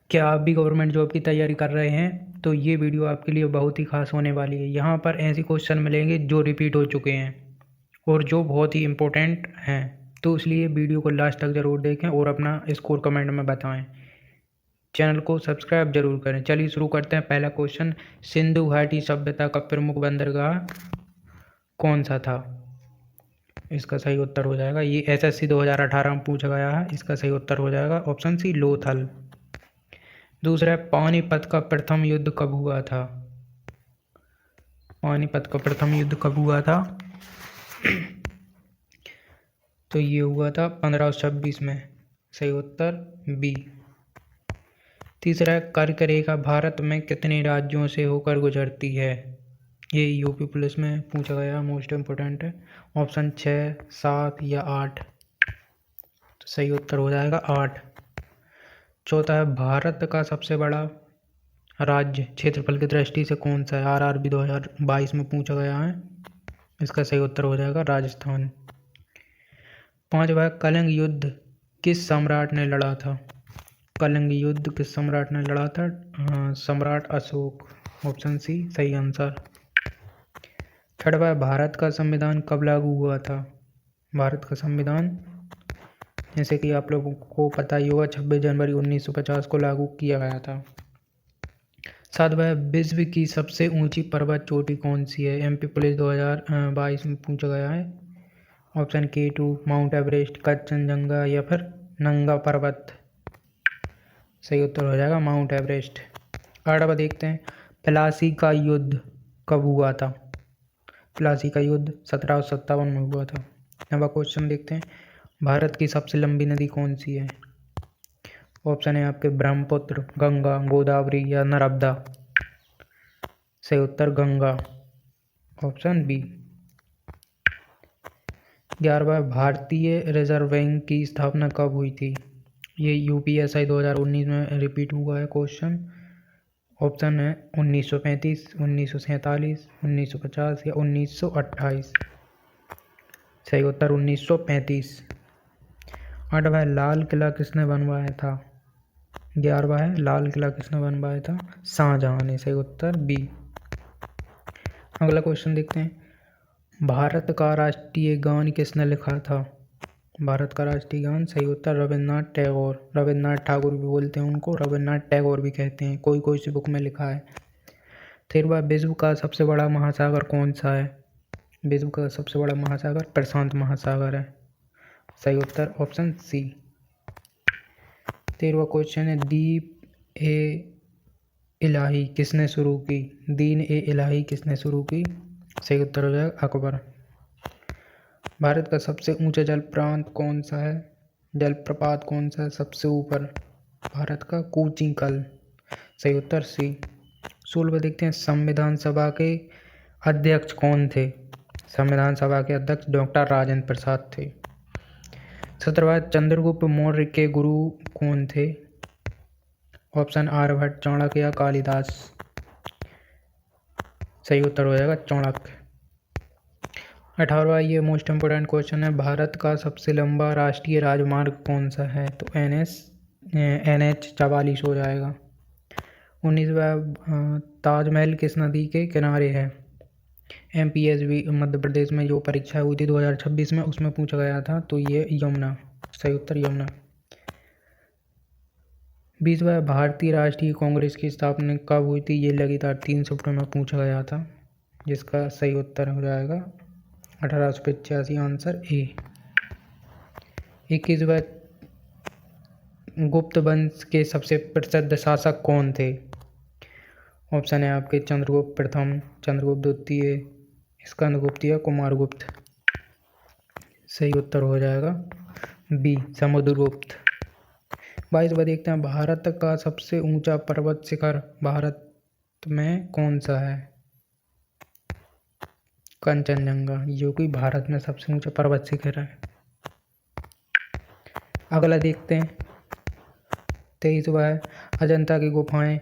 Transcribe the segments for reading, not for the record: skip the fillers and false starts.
क्या आप भी गवर्नमेंट जॉब की तैयारी कर रहे हैं तो ये वीडियो आपके लिए बहुत ही खास होने वाली है। यहाँ पर ऐसे क्वेश्चन मिलेंगे जो रिपीट हो चुके हैं और जो बहुत ही इम्पोर्टेंट हैं, तो इसलिए वीडियो को लास्ट तक ज़रूर देखें और अपना स्कोर कमेंट में बताएं। चैनल को सब्सक्राइब जरूर करें। चलिए शुरू करते हैं। पहला क्वेश्चन, सिंधु घाटी सभ्यता का प्रमुख बंदरगाह कौन सा था? इसका सही उत्तर हो जाएगा, ये SSC 2018 में पूछा गया है। इसका सही उत्तर हो जाएगा ऑप्शन सी, लोथल। दूसरा है, पानीपत का प्रथम युद्ध कब हुआ था? पानीपत का प्रथम युद्ध कब हुआ था? तो ये हुआ था 1526 में। सही उत्तर बी। तीसरा है, कर्क रेखा भारत में कितने राज्यों से होकर गुजरती है? ये यूपी पुलिस में पूछा गया, मोस्ट इम्पोर्टेंट है। ऑप्शन 6, 7 या 8। तो सही उत्तर हो जाएगा 8। चौथा है, भारत का सबसे बड़ा राज्य क्षेत्रफल की दृष्टि से कौन सा है? RRB 2022 में पूछा गया है। इसका सही उत्तर हो जाएगा राजस्थान। पांचवा है, कलिंग युद्ध किस सम्राट ने लड़ा था? कलिंग युद्ध किस सम्राट ने लड़ा था? सम्राट अशोक। ऑप्शन सी सही आंसर। छठवा है, भारत का संविधान कब लागू हुआ था? भारत का संविधान, जैसे कि आप लोगों को पता ही होगा, 26 जनवरी 1950 को लागू किया गया था। सातवां है, विश्व की सबसे ऊंची पर्वत चोटी कौन सी है? MP पुलिस 2022 में पूछा गया है। Option K2, mount Everest, Kanchenjunga या फिर नंगा पर्वत। सही उत्तर हो जाएगा माउंट एवरेस्ट। आठवां देखते हैं, प्लासी का युद्ध कब हुआ था? प्लासी का युद्ध 1757 में हुआ था। नवा क्वेश्चन देखते हैं, भारत की सबसे लंबी नदी कौन सी है? ऑप्शन है आपके ब्रह्मपुत्र, गंगा, गोदावरी या नर्मदा। सही उत्तर गंगा। Option B. 11वां, भारतीय रिजर्व बैंक की स्थापना कब हुई थी? ये UPSI 2019 में रिपीट हुआ है क्वेश्चन। ऑप्शन है 1935, 1947, 1950 या 1928। सही उत्तर 1935। 8वां, लाल किला किसने बनवाया था? 11वां है, लाल किला किसने बनवाया था? शाहजहां ने। सही उत्तर बी। अगला क्वेश्चन देखते हैं, भारत का राष्ट्रीय गान किसने लिखा था? भारत का राष्ट्रीय गान, सही उत्तर रविन्द्रनाथ टैगोर। रविन्द्रनाथ ठाकुर भी बोलते हैं उनको, रविन्द्रनाथ टैगोर भी कहते हैं, कोई कोई सी बुक में लिखा है। 13वां, विश्व का सबसे बड़ा महासागर कौन सा है? विश्व का सबसे बड़ा महासागर प्रशांत महासागर है। सही उत्तर ऑप्शन सी। 13वां क्वेश्चन है, दीन ए इलाही किसने शुरू की? दीन ए इलाही किसने शुरू की? सही उत्तर हो जाएगा अकबर। भारत का सबसे ऊंचा जल प्रांत कौन सा है? जलप्रपात कौन सा है सबसे ऊपर? भारत का कूचिंकल। सही उत्तर सी। 16वां देखते हैं, संविधान सभा के अध्यक्ष कौन थे? संविधान सभा के अध्यक्ष डॉक्टर राजेंद्र प्रसाद थे। 17वां, चंद्रगुप्त मौर्य के गुरु कौन थे? ऑप्शन आर्यभट्ट, चाणक्य या कालिदास। सही उत्तर हो जाएगा चाणक्य। 18वां, ये मोस्ट इम्पोर्टेंट क्वेश्चन है, भारत का सबसे लंबा राष्ट्रीय राजमार्ग कौन सा है? तो NH 44 हो जाएगा। 19वां, ताजमहल किस नदी के किनारे है? MPSB मध्य प्रदेश में जो परीक्षा हुई थी 2026 में, उसमें पूछा गया था, तो ये यमुना। सही उत्तर यमुना। 20वां, भारतीय राष्ट्रीय कांग्रेस की स्थापना कब हुई थी? ये लगातार 3 सप्ताह में पूछा गया था, जिसका सही उत्तर हो जाएगा 1885, आंसर ए। 21वां, गुप्त वंश के सबसे प्रसिद्ध शासक कौन थे? ऑप्शन है आपके चंद्रगुप्त प्रथम, चंद्रगुप्त द्वितीय, स्कंदगुप्त या कुमारगुप्त। सही उत्तर हो जाएगा बी, समुद्रगुप्त। 22वां देखते हैं, भारत का सबसे ऊंचा पर्वत शिखर भारत में कौन सा है? कंचनजंगा, जो कि भारत में सबसे ऊंचा पर्वत शिखर है। अगला देखते हैं, 23वां है, अजंता की गुफाएं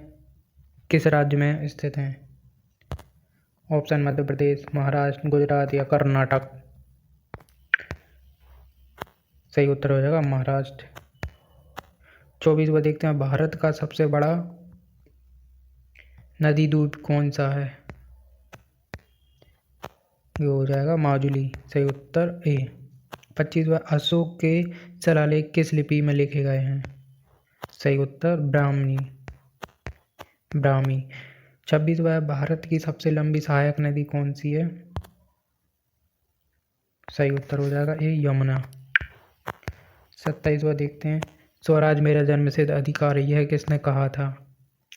किस राज्य में स्थित हैं? ऑप्शन मध्य प्रदेश, महाराष्ट्र, गुजरात या कर्नाटक। सही उत्तर हो जाएगा महाराष्ट्र। 24वां देखते हैं, भारत का सबसे बड़ा नदी द्वीप कौन सा है? ये हो जाएगा माजुली, सही उत्तर ए। 25वां, अशोक के शिलालेख किस लिपि में लिखे गए हैं? सही उत्तर ब्राह्मी। 26वां, भारत की सबसे लंबी सहायक नदी कौन सी है? सही उत्तर हो जाएगा ए, यमुना। 27वां देखते हैं, स्वराज मेरा जन्मसिद्ध अधिकार यह किसने कहा था?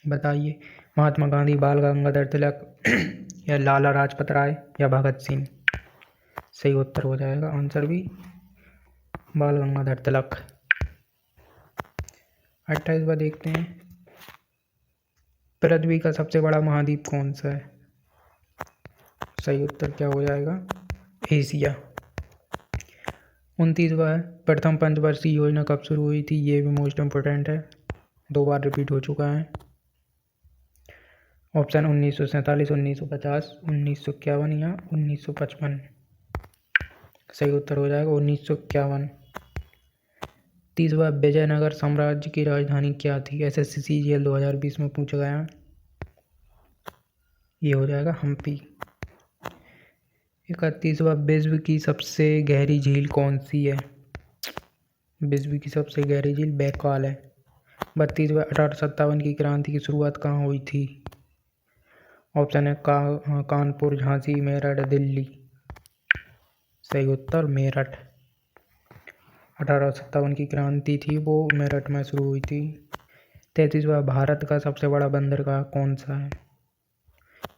बताइए। महात्मा गांधी, बाल गंगाधर तिलक या लाला लाजपत राय या भगत सिंह? सही उत्तर हो जाएगा आंसर भी बाल गंगाधर तिलक। 28वां देखते हैं, पृथ्वी का सबसे बड़ा महाद्वीप कौन सा है? सही उत्तर क्या हो जाएगा? एशिया। 29वां है, प्रथम पंचवर्षीय योजना कब शुरू हुई थी? ये भी मोस्ट इम्पोर्टेंट है, 2 बार रिपीट हो चुका है। ऑप्शन 1947, 1950, 1951 या 1955? सही उत्तर हो जाएगा 1951। 30वां, विजयनगर साम्राज्य की राजधानी क्या थी? SSC CGL 2020 में पूछा गया, ये हो जाएगा हम्पी। 31वां, विश्व की सबसे गहरी झील कौन सी है? विश्व की सबसे गहरी झील बैकाल है। 32वां, 1857 की क्रांति की शुरुआत कहाँ हुई थी? ऑप्शन है कानपुर, झांसी, मेरठ, दिल्ली? सही उत्तर मेरठ। 1857 की क्रांति थी वो मेरठ में शुरू हुई थी। 33वां, भारत का सबसे बड़ा बंदरगाह कौन सा है?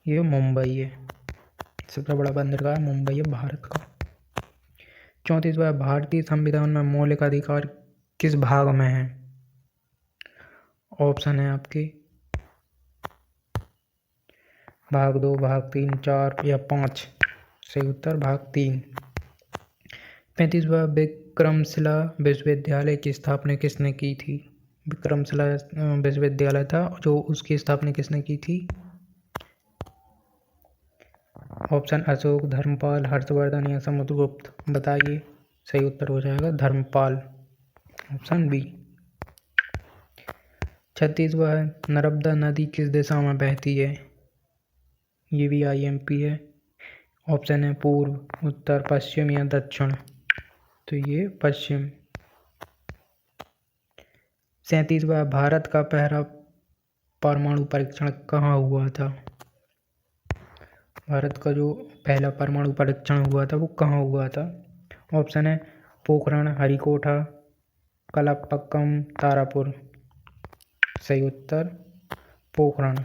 ये मुंबई है, सबसे बड़ा बंदरगाह मुंबई है भारत का। 34वां, भारतीय संविधान में मौलिक अधिकार किस भाग में है? ऑप्शन है आपके भाग 2, भाग 3, 4 या 5? सही उत्तर भाग 3। 35वां, विक्रमशिला विश्वविद्यालय की स्थापना किसने की थी? विक्रमशिला विश्वविद्यालय था जो, उसकी स्थापना किसने की थी? ऑप्शन अशोक, धर्मपाल, हर्षवर्धन या समुद्रगुप्त? बताइए। सही उत्तर हो जाएगा धर्मपाल, ऑप्शन बी। 36वां, नर्मदा नदी किस दिशा में बहती है? ये भी IMP है। ऑप्शन है पूर्व, उत्तर, पश्चिम या दक्षिण? तो ये पश्चिम। 37वां, भारत का पहला परमाणु परीक्षण कहाँ हुआ था? भारत का जो पहला परमाणु परीक्षण हुआ था वो कहाँ हुआ था? ऑप्शन है पोखरण, हरिकोटा, कलपक्कम, तारापुर? सही उत्तर पोखरण।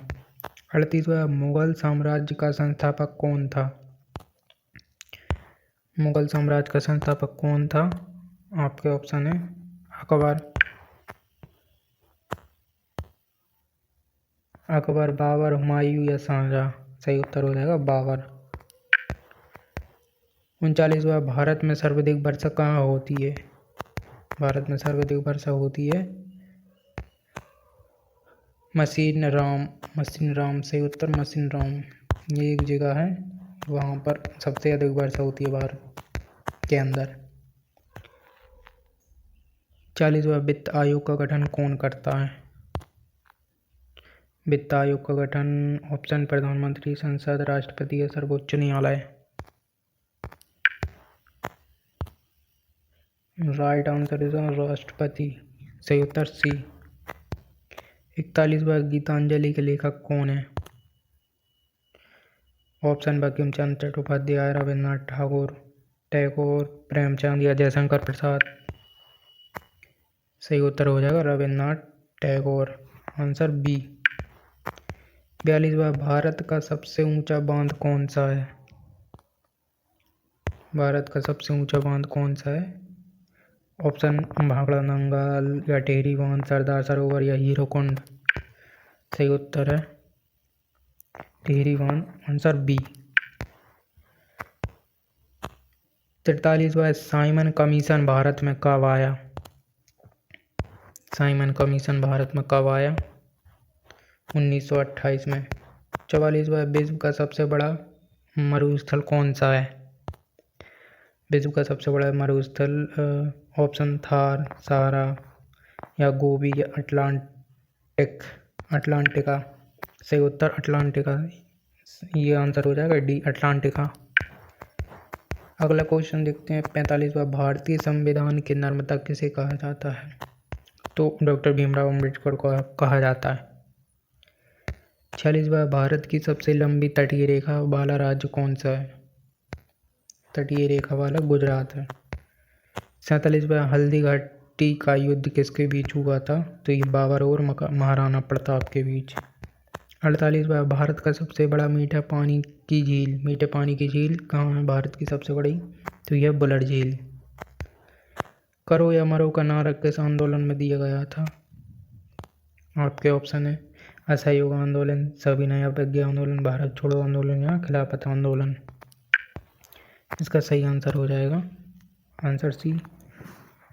38वां, मुगल साम्राज्य का संस्थापक कौन था? मुगल साम्राज्य का संस्थापक कौन था? आपके ऑप्शन है अकबर, बाबर, हुमायूं या शाहजहां? सही उत्तर हो जाएगा बाबर। 39वां, भारत में सर्वाधिक वर्षा कहाँ होती है? भारत में सर्वाधिक वर्षा होती है मशीन राम, सही उत्तर मशीन राम। ये एक जगह है, वहाँ पर सबसे अधिक वर्षा होती है भारत के अंदर। 40वां, वित्त आयोग का गठन कौन करता है? वित्त आयोग का गठन ऑप्शन प्रधानमंत्री, संसद, राष्ट्रपति या सर्वोच्च न्यायालय? राइट आंसर इज राष्ट्रपति, सही उत्तर सी। 41वां, गीतांजलि के लेखक कौन है? ऑप्शन बंकिम चंद्र चट्टोपाध्याय, रविन्द्रनाथ टैगोर, प्रेमचंद या जयशंकर प्रसाद? सही उत्तर हो जाएगा रविन्द्रनाथ टैगोर, आंसर बी। 42वां, भारत का सबसे ऊंचा बांध कौन सा है? भारत का सबसे ऊंचा बांध कौन सा है? ऑप्शन भाखड़ा नंगल या टिहरी बांध, सरदार सरोवर या हीरोकुंड? सही उत्तर है टिहरी बांध, आंसर बी। 43वां, साइमन कमीशन भारत में कब आया? साइमन कमीशन भारत में कब आया? 1928 में। 44वां, विश्व का सबसे बड़ा मरुस्थल कौन सा है? विश्व का सबसे बड़ा मरुस्थल ऑप्शन थार, सहारा या गोबी या अटलांटिका। सही उत्तर अटलांटिका, ये आंसर हो जाएगा डी अटलांटिका। अगला क्वेश्चन देखते हैं 45वां, भारतीय संविधान के निर्माता किसे कहा जाता है? तो डॉक्टर भीमराव अम्बेडकर को कहा जाता है। 46वां, भारत की सबसे लंबी तटीय रेखा वाला राज्य कौन सा है? तटीय रेखा वाला गुजरात है। 47वां, हल्दी घाटी का युद्ध किसके बीच हुआ था? तो ये बाबर और महाराणा प्रताप के बीच। 48वां, भारत का सबसे बड़ा मीठे पानी की झील कहाँ है भारत की सबसे बड़ी? तो यह बुलर झील। करो या मरो का नारा किस आंदोलन में दिया गया था? आपके ऑप्शन है असहयोग आंदोलन, सविनय अवज्ञा आंदोलन, भारत छोड़ो आंदोलन या खिलाफत आंदोलन। इसका सही आंसर हो जाएगा आंसर सी,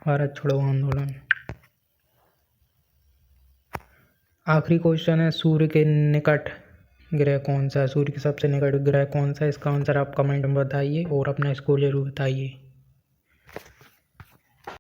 भारत छोड़ो आंदोलन। आखिरी क्वेश्चन है, सूर्य के निकट ग्रह कौन सा है? सूर्य के सबसे निकट ग्रह कौन सा है? इसका आंसर आप कमेंट में बताइए और अपना स्कोर जरूर बताइए।